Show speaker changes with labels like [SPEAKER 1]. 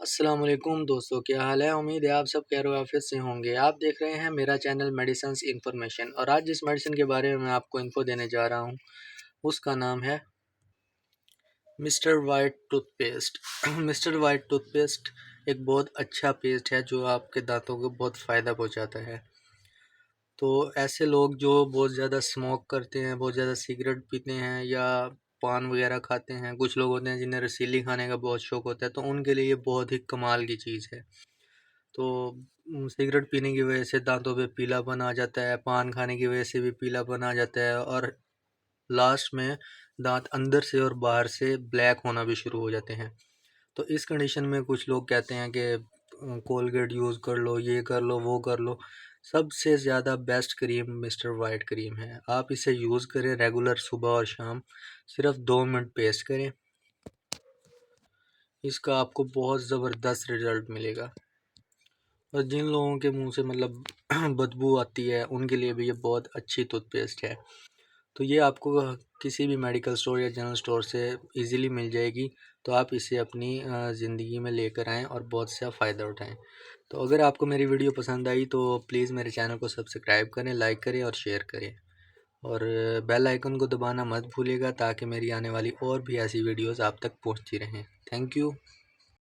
[SPEAKER 1] अस्सलाम वालेकुम दोस्तों, क्या हाल है। उम्मीद है आप सब खैर-ओ-आफ़ियत से होंगे। आप देख रहे हैं मेरा चैनल मेडिसिन्स इन्फॉर्मेशन और आज जिस मेडिसिन के बारे में मैं आपको इन्फो देने जा रहा हूँ उसका नाम है mister white toothpaste. Mister white toothpaste एक बहुत अच्छा पेस्ट है जो आपके दांतों को बहुत फ़ायदा पहुँचाता है। तो ऐसे लोग जो बहुत ज़्यादा स्मोक करते हैं, बहुत ज़्यादा सिगरेट पीते हैं या पान वगैरह खाते हैं, कुछ लोग होते हैं जिन्हें रसीली खाने का बहुत शौक होता है, तो उनके लिए ये बहुत ही कमाल की चीज़ है। तो सिगरेट पीने की वजह से दांतों पे पीलापन आ जाता है, पान खाने की वजह से भी पीलापन आ जाता है और लास्ट में दांत अंदर से और बाहर से ब्लैक होना भी शुरू हो जाते हैं। तो इस कंडीशन में कुछ लोग कहते हैं कि कोलगेट यूज़ कर लो, ये कर लो, वो कर लो। सबसे ज़्यादा best cream mister white cream है। आप इसे यूज़ करें रेगुलर सुबह और शाम, सिर्फ 2 मिनट पेस्ट करें, इसका आपको बहुत ज़बरदस्त रिज़ल्ट मिलेगा। और जिन लोगों के मुंह से मतलब बदबू आती है उनके लिए भी ये बहुत अच्छी टूथपेस्ट है। तो ये आपको किसी भी मेडिकल स्टोर या जनरल स्टोर से इजीली मिल जाएगी। तो आप इसे अपनी ज़िंदगी में लेकर आएँ और बहुत सा फ़ायदा उठाएँ। तो अगर आपको मेरी वीडियो पसंद आई तो प्लीज़ मेरे चैनल को सब्सक्राइब करें, लाइक करें और शेयर करें। और बेल आइकन को दबाना मत भूलिएगा ताकि मेरी आने वाली और भी ऐसी वीडियोज़ आप तक पहुँचती रहें। Thank you.